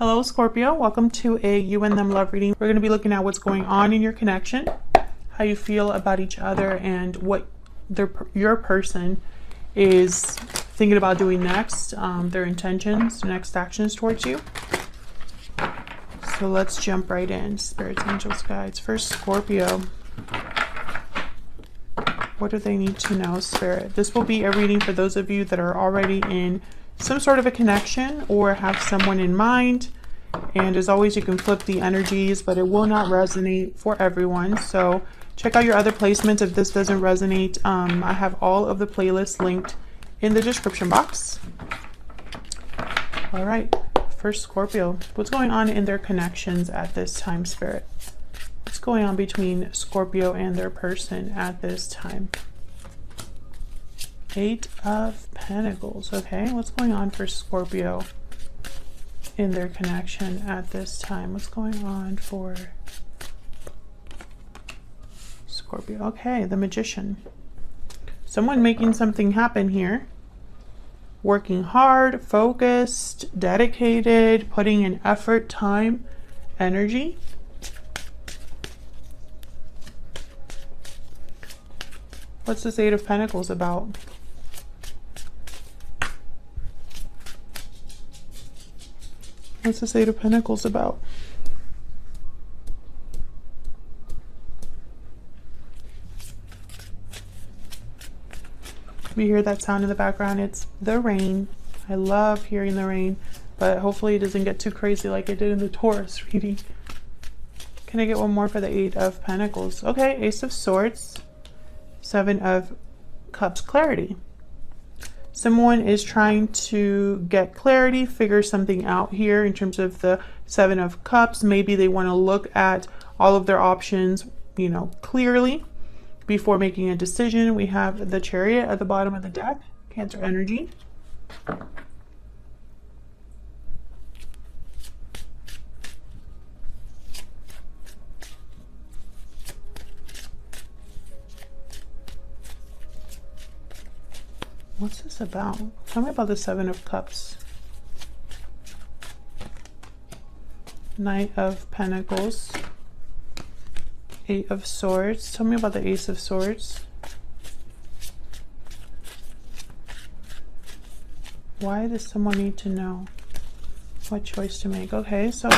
Hello, Scorpio. Welcome to a you and them love reading. We're going to be looking at what's going on in your connection, how you feel about each other, and what your person is thinking about doing next, their intentions, next actions towards you. So let's jump right in. Spirits, angels, guides. First, Scorpio. What do they need to know, Spirit? This will be a reading for those of you that are already in some sort of a connection or have someone in mind. And as always, you can flip the energies, but it will not resonate for everyone. So check out your other placements if this doesn't resonate. I have all of the playlists linked in the description box. All right, first Scorpio. What's going on in their connections at this time, Spirit? What's going on between Scorpio and their person at this time? Eight of Pentacles. Okay, what's going on for Scorpio in their connection at this time? What's going on for Scorpio? Okay, the Magician. Someone making something happen here. Working hard, focused, dedicated, putting in effort, time, energy. What's this Eight of Pentacles about? What's this Eight of Pentacles about? We hear that sound in the background. It's the rain. I love hearing the rain, but hopefully it doesn't get too crazy like it did in the Taurus reading. Can I get one more for the Eight of Pentacles? Okay, Ace of Swords, Seven of Cups, clarity. Someone is trying to get clarity, figure something out here in terms of the Seven of Cups. Maybe they want to look at all of their options, you know, clearly before making a decision. We have the Chariot at the bottom of the deck, Cancer energy. What's this about? Tell me about the Seven of Cups. Knight of Pentacles. Eight of Swords. Tell me about the Ace of Swords. Why does someone need to know what choice to make? Okay, so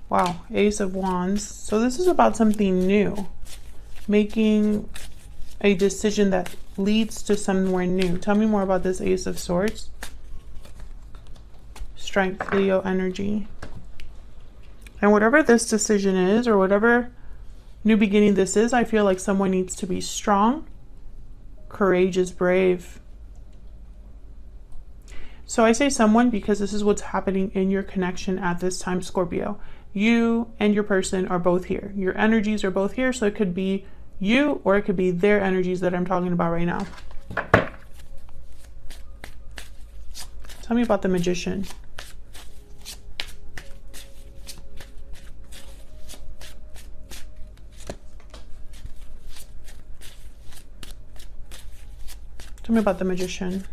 wow, Ace of Wands. So this is about something new. Making a decision that leads to somewhere new. Tell me more about this Ace of Swords. Strength, Leo energy. And whatever this decision is, or whatever new beginning this is, I feel like someone needs to be strong, courageous, brave. So I say someone because this is what's happening in your connection at this time, Scorpio. You and your person are both here. Your energies are both here, so it could be you or it could be their energies that I'm talking about right now. Tell me about the Magician. Tell me about the Magician.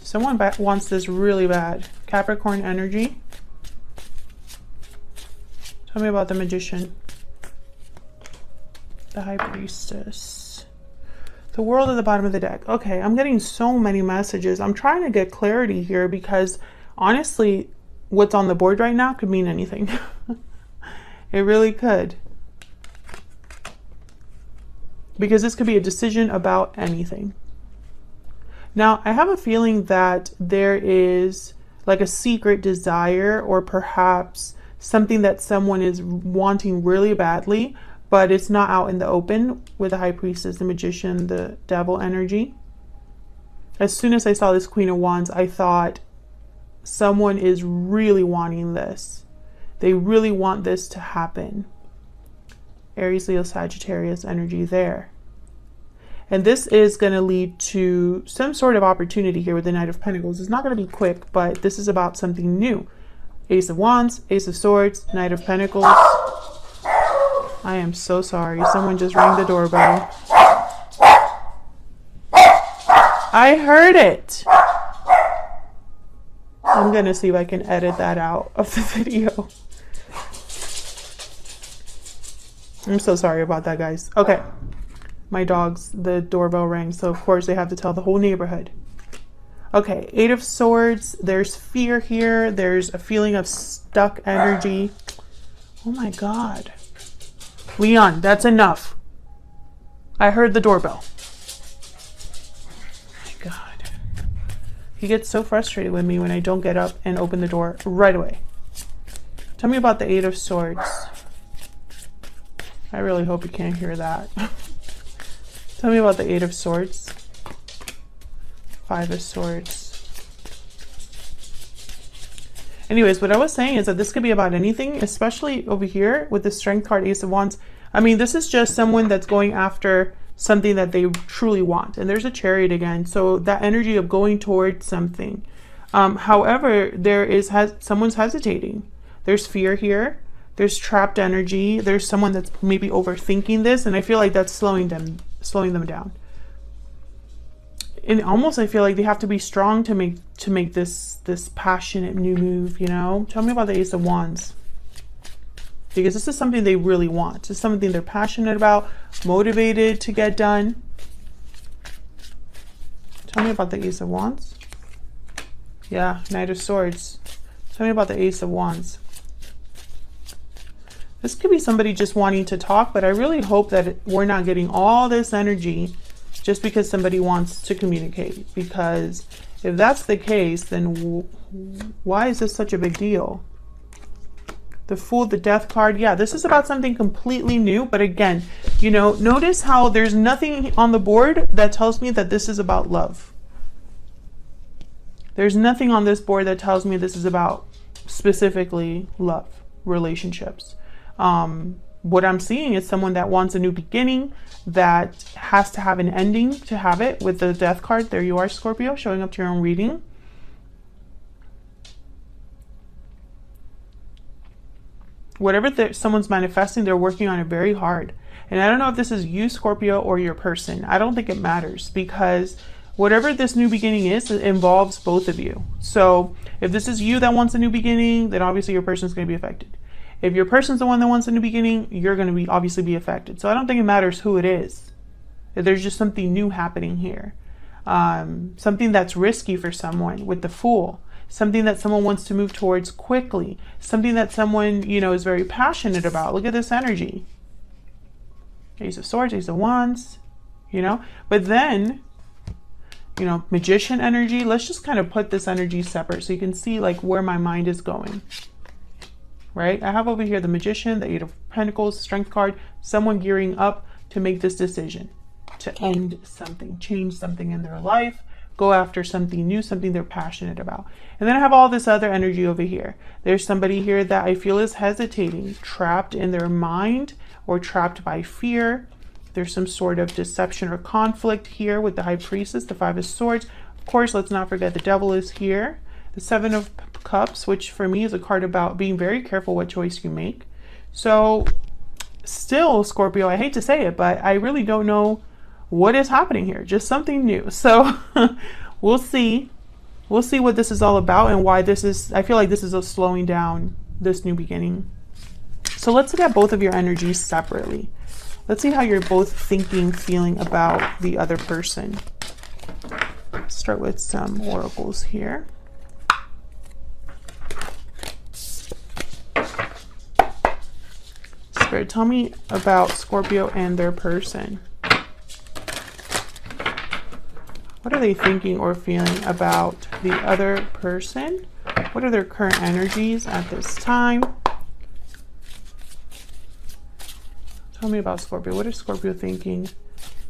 Someone wants this really bad. Capricorn energy. Tell me about the Magician. The High Priestess. The World at the bottom of the deck. Okay, I'm getting so many messages. I'm trying to get clarity here because honestly, what's on the board right now could mean anything. It really could. Because this could be a decision about anything. Now, I have a feeling that there is like a secret desire or perhaps something that someone is wanting really badly, but it's not out in the open with the High Priestess, the Magician, the Devil energy. As soon as I saw this Queen of Wands, I thought someone is really wanting this. They really want this to happen. Aries, Leo, Sagittarius energy there. And this is going to lead to some sort of opportunity here with the Knight of Pentacles. It's not going to be quick, but this is about something new. Ace of Wands, Ace of Swords, Knight of Pentacles. I am so sorry. Someone just rang the doorbell. I heard it. I'm going to see if I can edit that out of the video. I'm so sorry about that, guys. Okay. My dogs, the doorbell rang, so of course they have to tell the whole neighborhood. Okay, 8 of Swords. There's fear here. There's a feeling of stuck energy. Oh my God. Leon, that's enough. I heard the doorbell. Oh my God. He gets so frustrated with me when I don't get up and open the door right away. Tell me about the 8 of Swords. I really hope you can't hear that. Tell me about the 8 of Swords. 5 of Swords. Anyways, what I was saying is that this could be about anything, especially over here with the Strength card, Ace of Wands. I mean, this is just someone that's going after something that they truly want. And there's a Chariot again. So that energy of going towards something. However, there is someone's hesitating. There's fear here. There's trapped energy. There's someone that's maybe overthinking this, and I feel like that's slowing them down. And almost I feel like they have to be strong to make this passionate new move, you know? Tell me about the Ace of Wands. Because this is something they really want. This is something they're passionate about, motivated to get done. Tell me about the Ace of Wands. Yeah, Knight of Swords. Tell me about the Ace of Wands. This could be somebody just wanting to talk, but I really hope that we're not getting all this energy just because somebody wants to communicate. Because if that's the case, then why is this such a big deal? The Fool, the Death card. Yeah, this is about something completely new. But again, you know, notice how there's nothing on the board that tells me that this is about love. There's nothing on this board that tells me this is about specifically love, relationships. What I'm seeing is someone that wants a new beginning, that has to have an ending to have it. With the Death card, there you are, Scorpio, showing up to your own reading. Whatever someone's manifesting, they're working on it very hard. And I don't know if this is you, Scorpio, or your person. I don't think it matters, because whatever this new beginning is, it involves both of you. So if this is you that wants a new beginning, then obviously your person's going to be affected. If your person's the one that wants a new beginning, you're going to obviously be affected. So I don't think it matters who it is. There's just something new happening here. Something that's risky for someone with the Fool. Something that someone wants to move towards quickly. Something that someone, you know, is very passionate about. Look at this energy. Ace of Swords, Ace of Wands, you know. But then, you know, Magician energy. Let's just kind of put this energy separate so you can see like where my mind is going. Right? I have over here the Magician, the 8 of Pentacles, Strength card, someone gearing up to make this decision, to end something, change something in their life, go after something new, something they're passionate about. And then I have all this other energy over here. There's somebody here that I feel is hesitating, trapped in their mind or trapped by fear. There's some sort of deception or conflict here with the High Priestess, the 5 of Swords. Of course, let's not forget the Devil is here. The 7 of Cups, which for me is a card about being very careful what choice you make. So still, Scorpio, I hate to say it, but I really don't know what is happening here. Just something new. So we'll see. We'll see what this is all about and why this is, I feel like this is a slowing down this new beginning. So let's look at both of your energies separately. Let's see how you're both thinking, feeling about the other person. Let's start with some oracles here. Spirit, tell me about Scorpio and their person. What are they thinking or feeling about the other person? What are their current energies at this time? Tell me about Scorpio. What is Scorpio thinking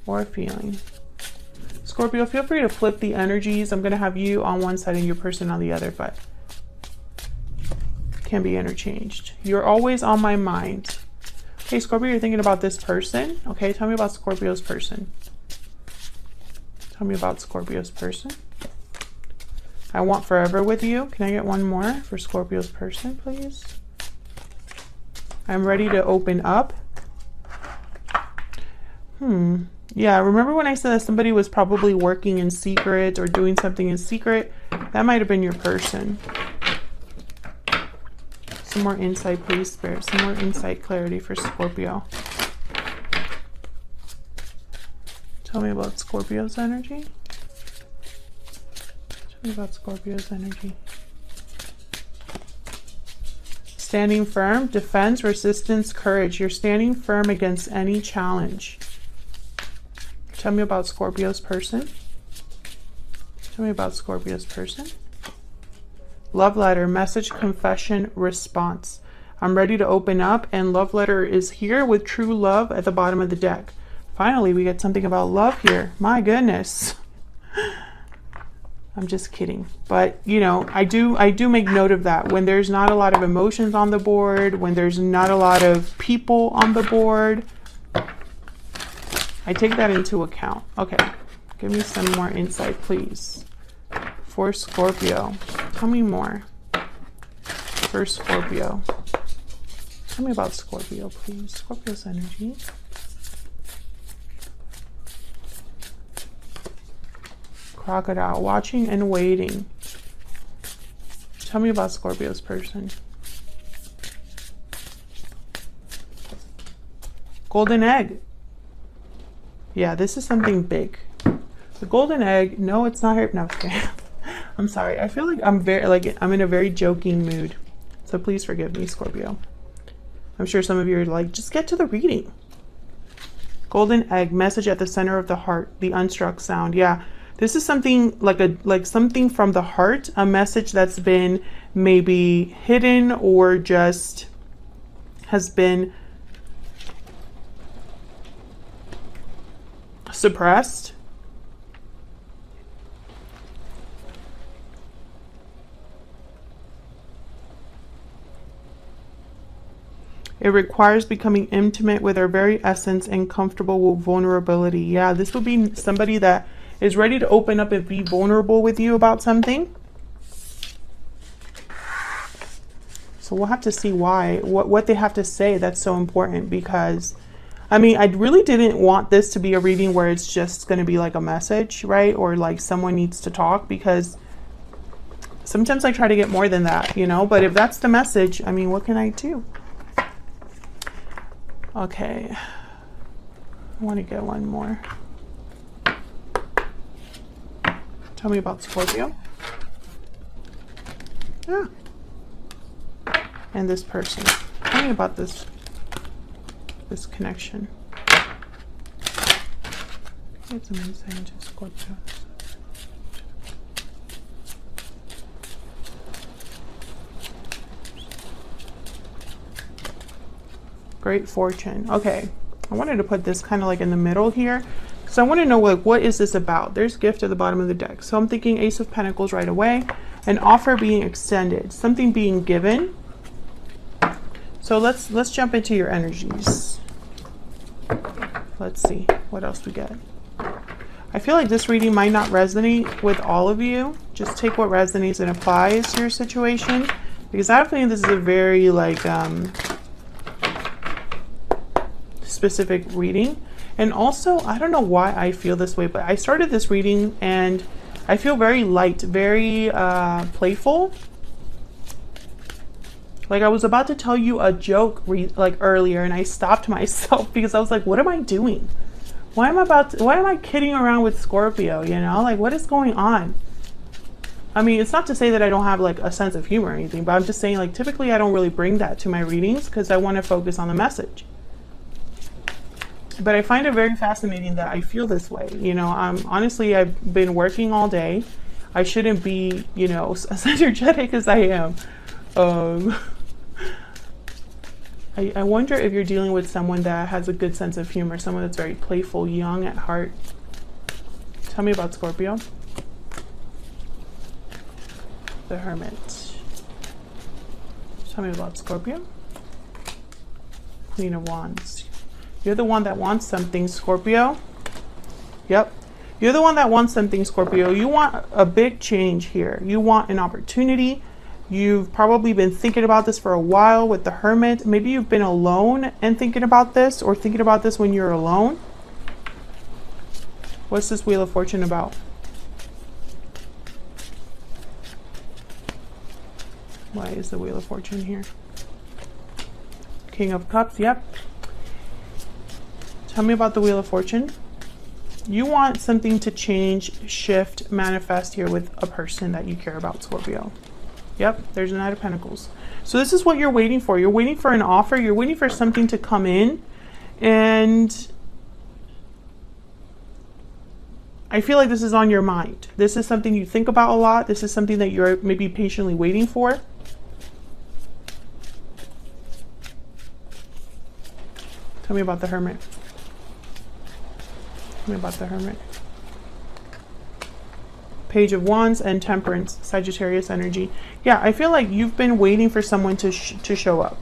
or feeling? Scorpio, feel free to flip the energies. I'm going to have you on one side and your person on the other, but can be interchanged. You're always on my mind. Okay, Scorpio, you're thinking about this person. Okay, tell me about Scorpio's person. Tell me about Scorpio's person. I want forever with you. Can I get one more for Scorpio's person, please? I'm ready to open up. Yeah, remember when I said that somebody was probably working in secret or doing something in secret? That might have been your person. Some more insight, please, Spirit. Some more insight, clarity for Scorpio. Tell me about Scorpio's energy. Tell me about Scorpio's energy. Standing firm, defense, resistance, courage. You're standing firm against any challenge. Tell me about Scorpio's person. Tell me about Scorpio's person. Love letter, message, confession, response. I'm ready to open up, and love letter is here with true love at the bottom of the deck. Finally, we get something about love here. My goodness. I'm just kidding. But, you know, I do make note of that. When there's not a lot of emotions on the board, when there's not a lot of people on the board, I take that into account. Okay, give me some more insight, please. For Scorpio. Tell me more. For Scorpio. Tell me about Scorpio, please. Scorpio's energy. Crocodile, watching and waiting. Tell me about Scorpio's person. Golden egg. Yeah, this is something big. The golden egg. No, it's not her. No, okay. I'm sorry. I feel like I'm in a very joking mood. So please forgive me, Scorpio. I'm sure some of you are like, just get to the reading. Golden egg, message at the center of the heart, the unstruck sound. Yeah. This is something like something from the heart, a message that's been maybe hidden or just has been suppressed. It requires becoming intimate with our very essence and comfortable with vulnerability. Yeah, this would be somebody that is ready to open up and be vulnerable with you about something. So we'll have to see why, what they have to say that's so important, because I mean, I really didn't want this to be a reading where it's just going to be like a message, right? Or like someone needs to talk, because sometimes I try to get more than that, you know, but if that's the message, I mean, what can I do? Okay. I want to get one more. Tell me about Scorpio. Yeah. And this person. Tell me about this connection. Get some insight into Scorpio. Great fortune. Okay. I wanted to put this kind of like in the middle here. So I want to know, like, what is this about? There's gift at the bottom of the deck. So I'm thinking Ace of Pentacles right away. An offer being extended. Something being given. So let's jump into your energies. Let's see what else we get. I feel like this reading might not resonate with all of you. Just take what resonates and applies to your situation. Because I think this is a very, like, specific reading. And also, I don't know why I feel this way, but I started this reading and I feel very light, very playful. Like I was about to tell you a joke like earlier, and I stopped myself because I was like, what am I doing? Why am I kidding around with Scorpio, you know? Like, what is going on? I mean, it's not to say that I don't have like a sense of humor or anything, but I'm just saying, like, typically I don't really bring that to my readings because I want to focus on the message. But I find it very fascinating that I feel this way. You know, honestly, I've been working all day. I shouldn't be, you know, as energetic as I am. I wonder if you're dealing with someone that has a good sense of humor, someone that's very playful, young at heart. Tell me about Scorpio. The Hermit. Tell me about Scorpio. Queen of Wands. You're the one that wants something, Scorpio. Yep. You're the one that wants something, Scorpio. You want a big change here. You want an opportunity. You've probably been thinking about this for a while with the Hermit. Maybe you've been alone and thinking about this, or thinking about this when you're alone. What's this Wheel of Fortune about? Why is the Wheel of Fortune here? King of Cups, yep. Tell me about the Wheel of Fortune. You want something to change, shift, manifest here with a person that you care about, Scorpio. Yep, there's a Knight of Pentacles. So this is what you're waiting for. You're waiting for an offer. You're waiting for something to come in. And I feel like this is on your mind. This is something you think about a lot. This is something that you're maybe patiently waiting for. Tell me about the Hermit. Tell me about the Hermit. Page of Wands and Temperance, Sagittarius energy. Yeah, I feel like you've been waiting for someone to show up.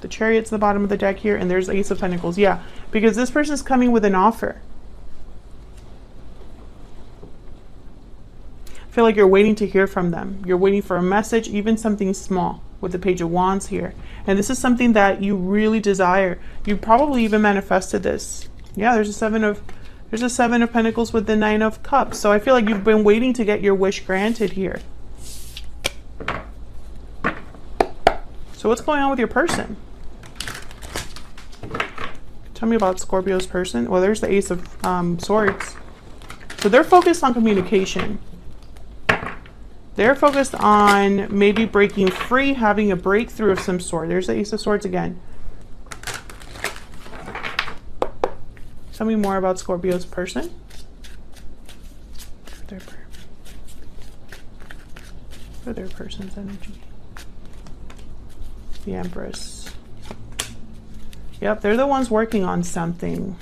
The Chariot's the bottom of the deck here, and there's Ace of Pentacles. Yeah, because this person's coming with an offer. I feel like you're waiting to hear from them. You're waiting for a message, even something small, with the Page of Wands here. And this is something that you really desire. You probably even manifested this. Yeah, there's a Seven of Pentacles with the Nine of Cups. So I feel like you've been waiting to get your wish granted here. So what's going on with your person? Tell me about Scorpio's person. Well, there's the Ace of Swords. So they're focused on communication. They're focused on maybe breaking free, having a breakthrough of some sort. There's the Ace of Swords again. Tell me more about Scorpio's person. For their person's energy. The Empress. Yep, they're the ones working on something.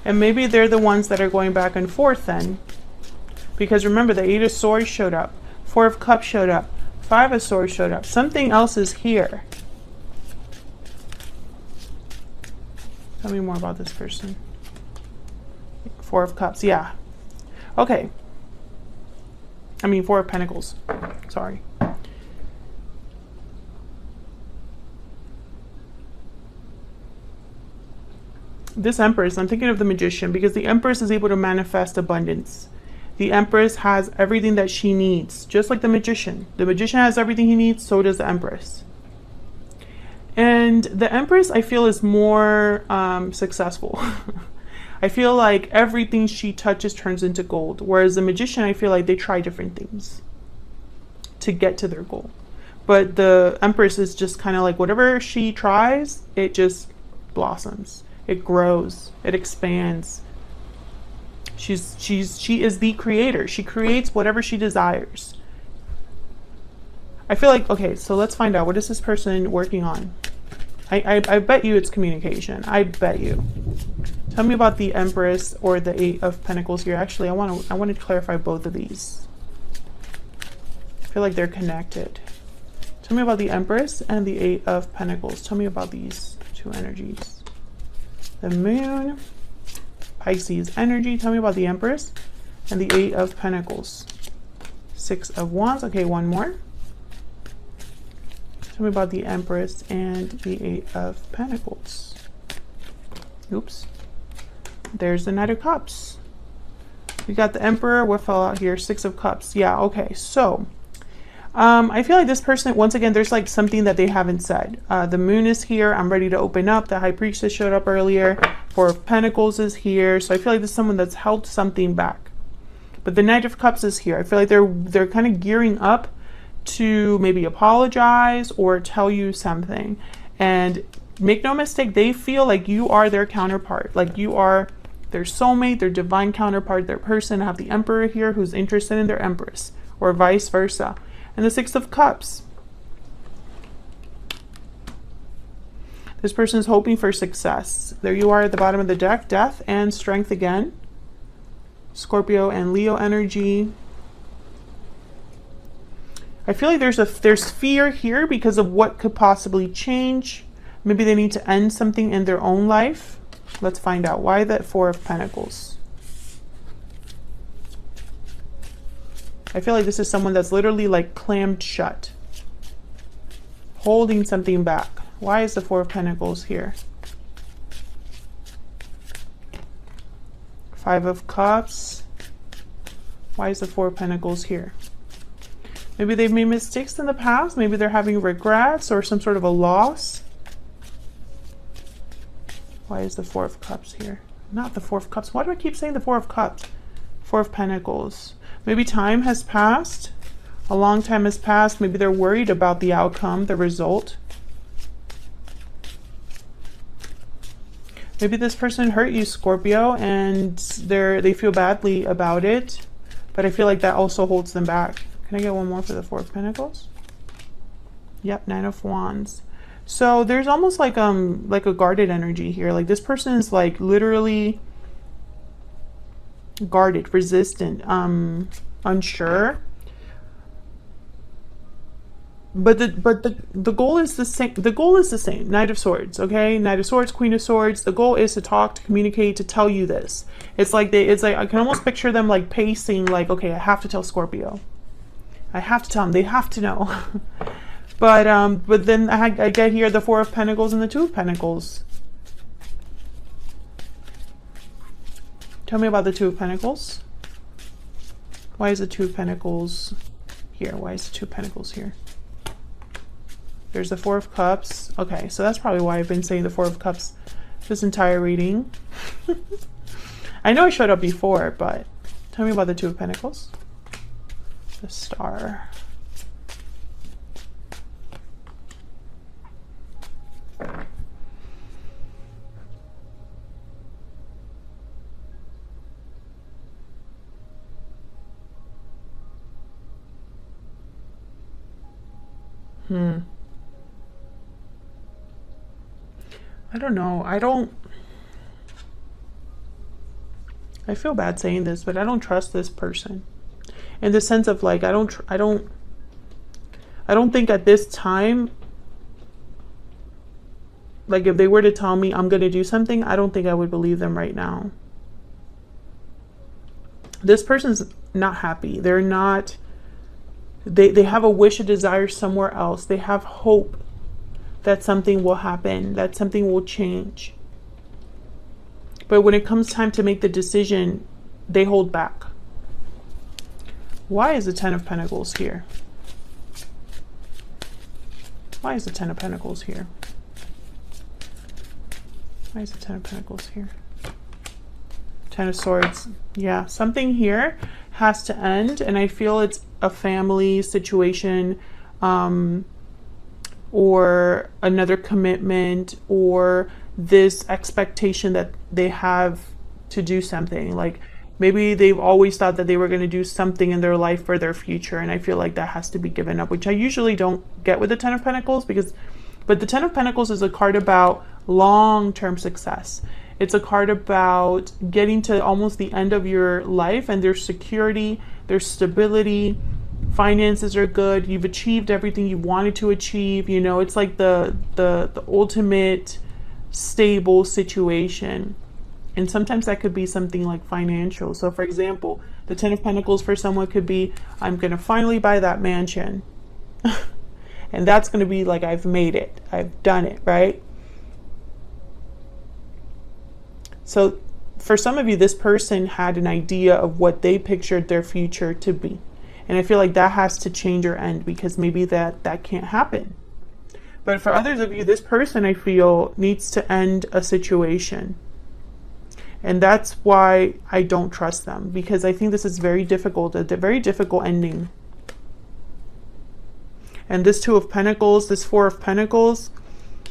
And maybe they're the ones that are going back and forth then. Because remember, the Eight of Swords showed up. Four of Cups showed up. Five of Swords showed up. Something else is here. Tell me more about this person. Four of Cups, yeah. Okay. I mean, Four of Pentacles. Sorry. This Empress, I'm thinking of the Magician, because the Empress is able to manifest abundance. The Empress has everything that she needs, just like the Magician. The Magician has everything he needs, so does the Empress. And the Empress, I feel, is more successful. I feel like everything she touches turns into gold. Whereas the Magician, I feel like they try different things to get to their goal. But the Empress is just kind of like whatever she tries, it just blossoms. It grows. It expands. She is the creator. She creates whatever she desires. I feel like, okay, so let's find out. What is this person working on? I bet you it's communication. I bet you. Tell me about the Empress or the Eight of Pentacles here. Actually, I want to clarify both of these. I feel like they're connected. Tell me about the Empress and the Eight of Pentacles. Tell me about these two energies. The Moon, Pisces energy. Tell me about the Empress and the Eight of Pentacles. Six of Wands. Okay, one more. Tell me about the Empress and the Eight of Pentacles. Oops. There's the Knight of Cups. We got the Emperor. What fell out here? Six of Cups. Yeah, okay. So, I feel like this person, once again, there's like something that they haven't said. The Moon is here. I'm ready to open up. The High Priestess showed up earlier. Four of Pentacles is here. So I feel like this is someone that's held something back. But the Knight of Cups is here. I feel like they're kind of gearing up to maybe apologize or tell you something. And make no mistake, they feel like you are their counterpart. Like you are their soulmate, their divine counterpart, their person. I have the Emperor here who's interested in their Empress, or vice versa. And the Six of Cups. This person is hoping for success. There you are at the bottom of the deck. Death and Strength again. Scorpio and Leo energy. I feel like there's fear here because of what could possibly change. Maybe they need to end something in their own life. Let's find out. Why that Four of Pentacles? I feel like this is someone that's literally like clammed shut, holding something back. Why is the Four of Pentacles here? Five of Cups. Why is the Four of Pentacles here? Maybe they've made mistakes in the past. Maybe they're having regrets or some sort of a loss. Why is the Four of Cups here? Not the Four of Cups. Why do I keep saying the Four of Cups? Four of Pentacles. Maybe time has passed. A long time has passed. Maybe they're worried about the outcome, the result. Maybe this person hurt you, Scorpio, and they feel badly about it. But I feel like that also holds them back. Can I get one more for the Four of Pentacles? Yep, Nine of Wands. So there's almost like a guarded energy here. Like this person is like literally guarded, resistant, unsure. But the goal is the same. The goal is the same. Knight of Swords, okay? Knight of Swords, Queen of Swords. The goal is to talk, to communicate, to tell you this. It's like I can almost picture them like pacing, like, okay, I have to tell Scorpio. I have to tell them. They have to know. But then I get here the Four of Pentacles and the Two of Pentacles. Tell me about the Two of Pentacles. Why is the Two of Pentacles here? Why is the Two of Pentacles here? There's the Four of Cups. Okay, so that's probably why I've been saying the Four of Cups this entire reading. I know I showed up before, but tell me about the Two of Pentacles. The Star. I don't know. I feel bad saying this, but I don't trust this person. In the sense of like, I don't think at this time, like if they were to tell me I'm going to do something, I don't think I would believe them right now. This person's not happy. They're not, they have a wish, a desire somewhere else. They have hope that something will happen, that something will change. But when it comes time to make the decision, they hold back. Why is the Ten of Pentacles here? Why is the Ten of Pentacles here? Why is the Ten of Pentacles here? Ten of Swords. Yeah, something here has to end, and I feel it's a family situation, or another commitment, or this expectation that they have to do something. Like maybe they've always thought that they were going to do something in their life for their future, and I feel like that has to be given up, which I usually don't get with the Ten of Pentacles, but the Ten of Pentacles is a card about long-term success. It's a card about getting to almost the end of your life, and there's security, there's stability, finances are good, you've achieved everything you wanted to achieve. You know, it's like the ultimate stable situation. And sometimes that could be something like financial. So for example, the Ten of Pentacles for someone could be, I'm going to finally buy that mansion. And that's going to be like, I've made it, I've done it, right? So for some of you, this person had an idea of what they pictured their future to be. And I feel like that has to change or end, because maybe that can't happen. But for others of you, this person, I feel, needs to end a situation. And that's why I don't trust them, because I think this is very difficult, a very difficult ending. And this Two of Pentacles, this Four of Pentacles,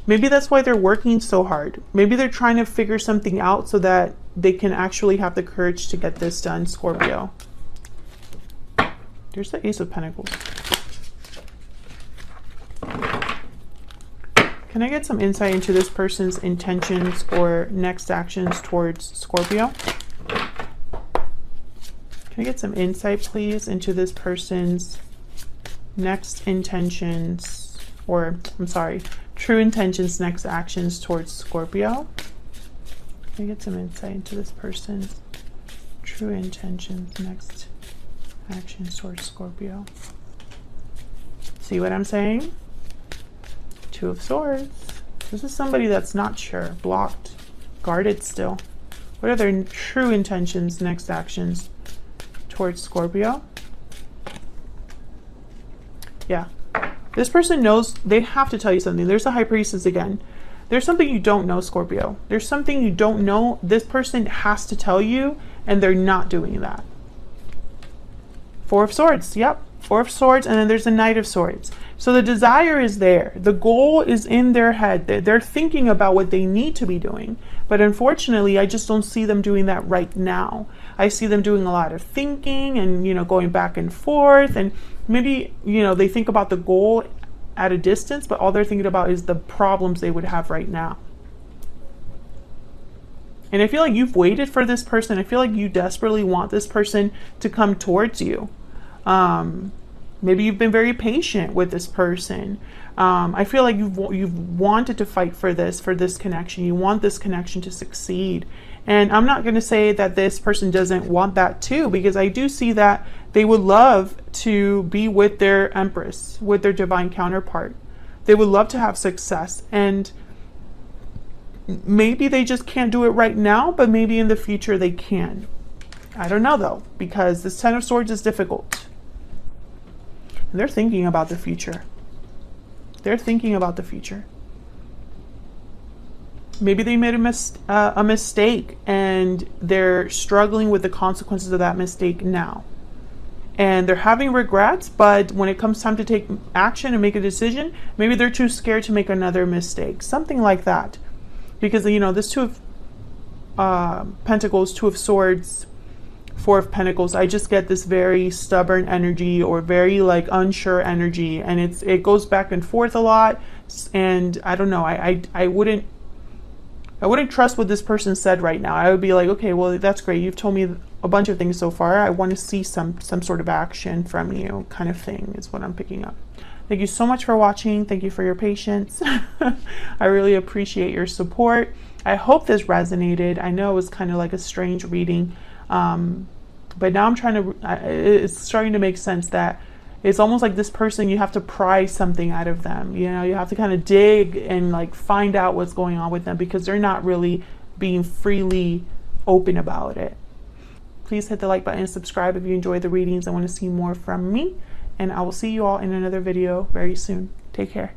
maybe that's why they're working so hard. Maybe they're trying to figure something out so that they can actually have the courage to get this done, Scorpio. There's the Ace of Pentacles. Can I get some insight into this person's intentions or next actions towards Scorpio? Can I get some insight, please, into this person's next intentions, or I'm sorry, true intentions, next actions towards Scorpio? Can I get some insight into this person's true intentions, next actions towards Scorpio? See what I'm saying? Two of Swords. This is somebody that's not sure, blocked, guarded still. What are their true intentions, next actions towards Scorpio? Yeah. This person knows, they have to tell you something. There's a High Priestess again. There's something you don't know, Scorpio. There's something you don't know. This person has to tell you, and they're not doing that. Four of Swords. Yep. Four of Swords, and then there's a Knight of Swords. So the desire is there. The goal is in their head. They're thinking about what they need to be doing. But unfortunately, I just don't see them doing that right now. I see them doing a lot of thinking and, you know, going back and forth. And maybe, you know, they think about the goal at a distance, but all they're thinking about is the problems they would have right now. And I feel like you've waited for this person. I feel like you desperately want this person to come towards you. Maybe you've been very patient with this person. I feel like you've wanted to fight for this connection. You want this connection to succeed. And I'm not going to say that this person doesn't want that too, because I do see that they would love to be with their Empress, with their divine counterpart. They would love to have success, and maybe they just can't do it right now, but maybe in the future they can. I don't know though, because this Ten of Swords is difficult. And they're thinking about the future. They're thinking about the future. Maybe they made a mistake and they're struggling with the consequences of that mistake now. And they're having regrets, but when it comes time to take action and make a decision, maybe they're too scared to make another mistake. Something like that. Because, you know, this Two of Pentacles, Two of Swords, Four of Pentacles, I just get this very stubborn energy or very like unsure energy. And it goes back and forth a lot. And I don't know, I wouldn't trust what this person said right now. I would be like, okay, well, that's great. You've told me a bunch of things so far. I want to see some sort of action from you, kind of thing is what I'm picking up. Thank you so much for watching. Thank you for your patience. I really appreciate your support. I hope this resonated. I know it was kind of like a strange reading, but now I'm trying to, it's starting to make sense that it's almost like this person, you have to pry something out of them. You know, you have to kind of dig and like find out what's going on with them, because they're not really being freely open about it. Please hit the like button and subscribe if you enjoyed the readings and want to see more from me. And I will see you all in another video very soon. Take care.